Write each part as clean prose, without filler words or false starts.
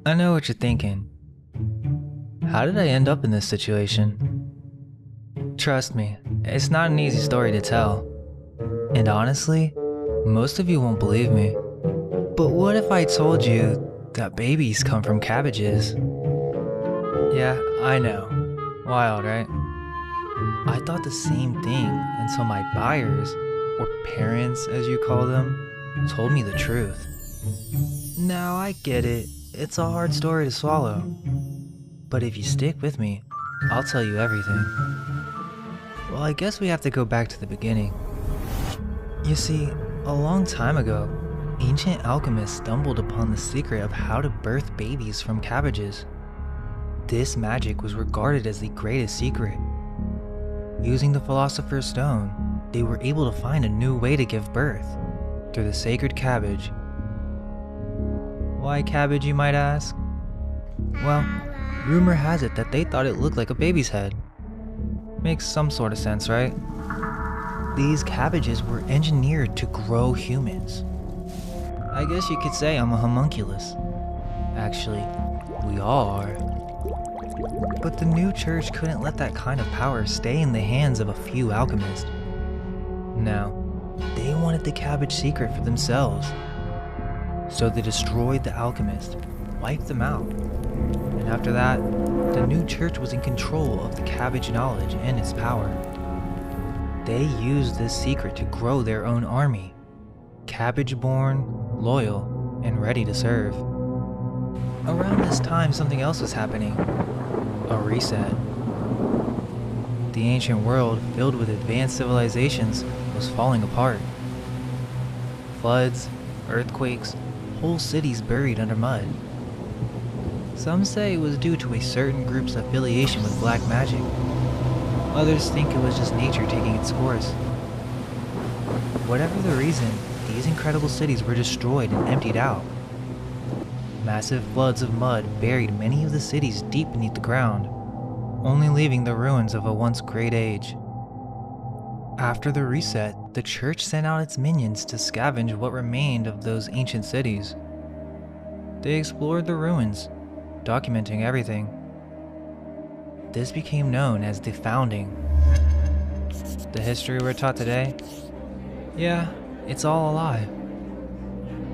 I know what you're thinking. How did I end up in this situation? Trust me, it's not an easy story to tell. And honestly, most of you won't believe me. But what if I told you that babies come from cabbages? Yeah, I know. Wild, right? I thought the same thing until my buyers, or parents as you call them, told me the truth. Now I get it, it's a hard story to swallow. But if you stick with me, I'll tell you everything. Well, I guess we have to go back to the beginning. You see, a long time ago, ancient alchemists stumbled upon the secret of how to birth babies from cabbages. This magic was regarded as the greatest secret. Using the Philosopher's Stone, they were able to find a new way to give birth, through the sacred cabbage. Why cabbage, you might ask? Well, rumor has it that they thought it looked like a baby's head. Makes some sort of sense, right? These cabbages were engineered to grow humans. I guess you could say I'm a homunculus. Actually, we all are. But the new church couldn't let that kind of power stay in the hands of a few alchemists. No, they wanted the cabbage secret for themselves. So they destroyed the alchemists, wiped them out. And after that, the new church was in control of the cabbage knowledge and its power. They used this secret to grow their own army, cabbage-born, loyal, and ready to serve. Around this time, something else was happening. A reset. The ancient world, filled with advanced civilizations, was falling apart. Floods, earthquakes, whole cities buried under mud. Some say it was due to a certain group's affiliation with black magic. Others think it was just nature taking its course. Whatever the reason, these incredible cities were destroyed and emptied out. Massive floods of mud buried many of the cities deep beneath the ground, only leaving the ruins of a once great age. After the reset, the church sent out its minions to scavenge what remained of those ancient cities. They explored the ruins, documenting everything. This became known as the Founding. The history we're taught today? Yeah, it's all a lie.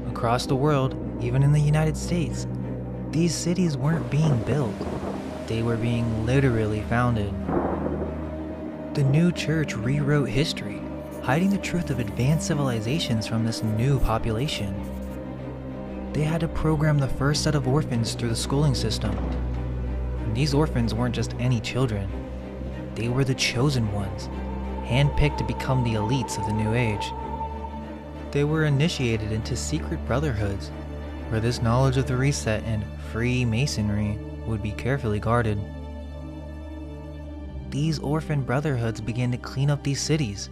Across the world, even in the United States, these cities weren't being built. They were being literally founded. The new church rewrote history, hiding the truth of advanced civilizations from this new population. They had to program the first set of orphans through the schooling system. And these orphans weren't just any children. They were the chosen ones, handpicked to become the elites of the new age. They were initiated into secret brotherhoods, where this knowledge of the reset and Freemasonry would be carefully guarded. These orphan brotherhoods began to clean up these cities,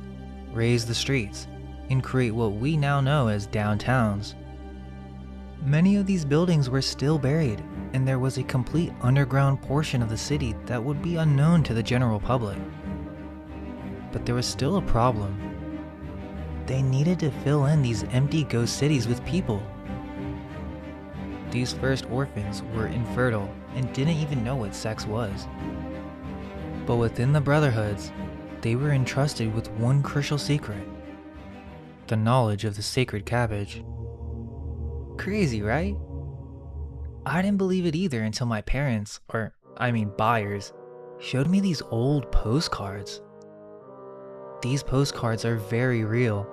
raise the streets, and create what we now know as downtowns. Many of these buildings were still buried, and there was a complete underground portion of the city that would be unknown to the general public. But there was still a problem. They needed to fill in these empty ghost cities with people. These first orphans were infertile and didn't even know what sex was. But within the brotherhoods, they were entrusted with one crucial secret: the knowledge of the sacred cabbage. Crazy, right? I didn't believe it either until my parents, buyers, showed me these old postcards. These postcards are very real,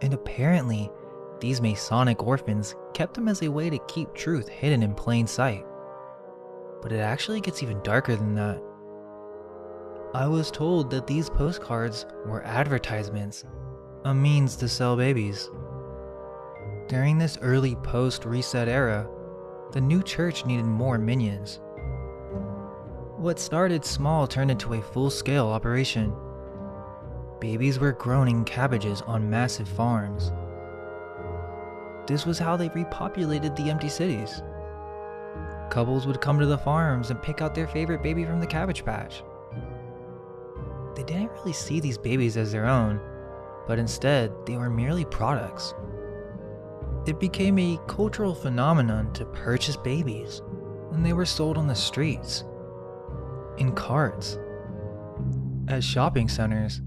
and apparently, these Masonic orphans kept them as a way to keep truth hidden in plain sight. But it actually gets even darker than that. I was told that these postcards were advertisements, a means to sell babies. During this early post-reset era, the new church needed more minions. What started small turned into a full-scale operation. Babies were grown in cabbages on massive farms. This was how they repopulated the empty cities. Couples would come to the farms and pick out their favorite baby from the cabbage patch. They didn't really see these babies as their own, but instead they were merely products. It became a cultural phenomenon to purchase babies, and they were sold on the streets, in carts, at shopping centers,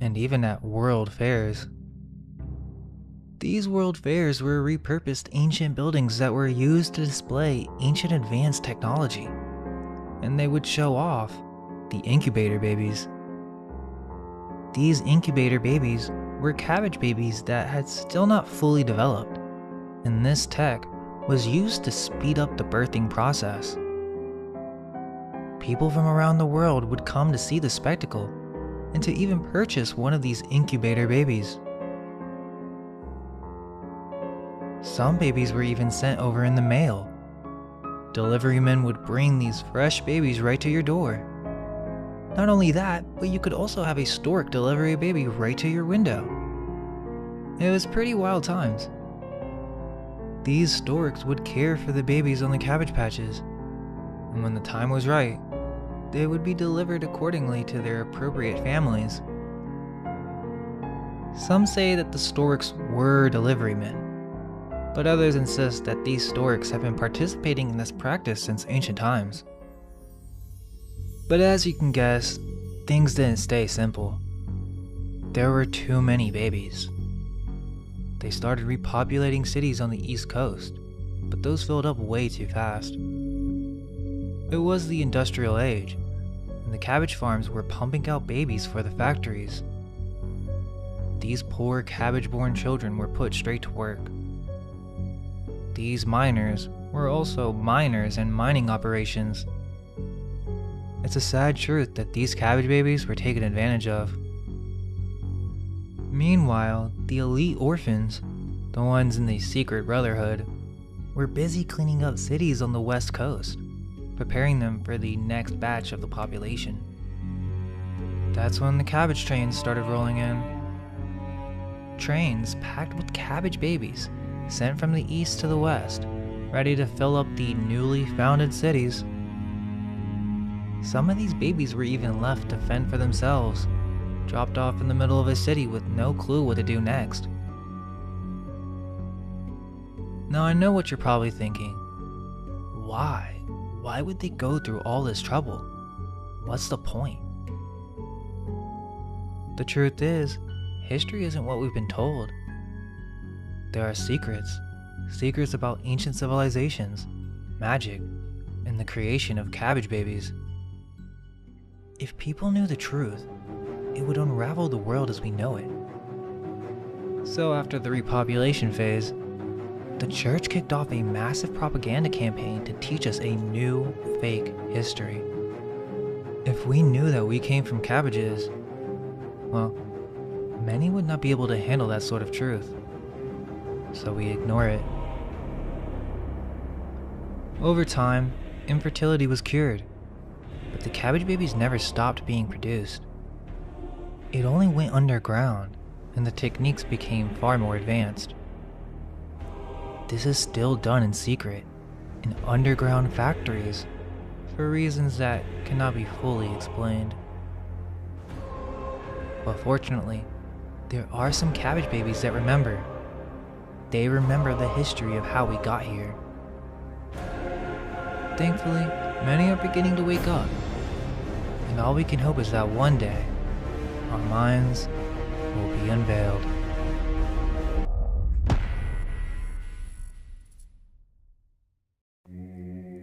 and even at world fairs. These world fairs were repurposed ancient buildings that were used to display ancient advanced technology, and they would show off the incubator babies. These incubator babies were cabbage babies that had still not fully developed, and this tech was used to speed up the birthing process. People from around the world would come to see the spectacle and to even purchase one of these incubator babies. Some babies were even sent over in the mail. Delivery men would bring these fresh babies right to your door. Not only that, but you could also have a stork deliver a baby right to your window. It was pretty wild times. These storks would care for the babies on the cabbage patches, and when the time was right, they would be delivered accordingly to their appropriate families. Some say that the storks were delivery men, but others insist that these storks have been participating in this practice since ancient times. But as you can guess, things didn't stay simple. There were too many babies. They started repopulating cities on the East Coast, but those filled up way too fast. It was the industrial age, and the cabbage farms were pumping out babies for the factories. These poor cabbage-born children were put straight to work. These miners were also miners in mining operations. It's a sad truth that these cabbage babies were taken advantage of. Meanwhile, the elite orphans, the ones in the secret brotherhood, were busy cleaning up cities on the West Coast, preparing them for the next batch of the population. That's when the cabbage trains started rolling in. Trains packed with cabbage babies, sent from the east to the west, ready to fill up the newly founded cities. Some of these babies were even left to fend for themselves, dropped off in the middle of a city with no clue what to do next. Now I know what you're probably thinking. Why? Why would they go through all this trouble? What's the point? The truth is, history isn't what we've been told. There are secrets about ancient civilizations, magic, and the creation of cabbage babies. If people knew the truth, it would unravel the world as we know it. So after the repopulation phase, the church kicked off a massive propaganda campaign to teach us a new, fake history. If we knew that we came from cabbages, well, many would not be able to handle that sort of truth. So we ignore it. Over time, infertility was cured, but the cabbage babies never stopped being produced. It only went underground, and the techniques became far more advanced. This is still done in secret, in underground factories, for reasons that cannot be fully explained. But fortunately, there are some cabbage babies that remember. They remember the history of how we got here. Thankfully, many are beginning to wake up, and all we can hope is that one day, our minds will be unveiled.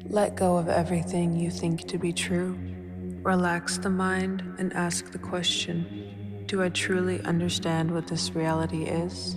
Let go of everything you think to be true. Relax the mind and ask the question, do I truly understand what this reality is?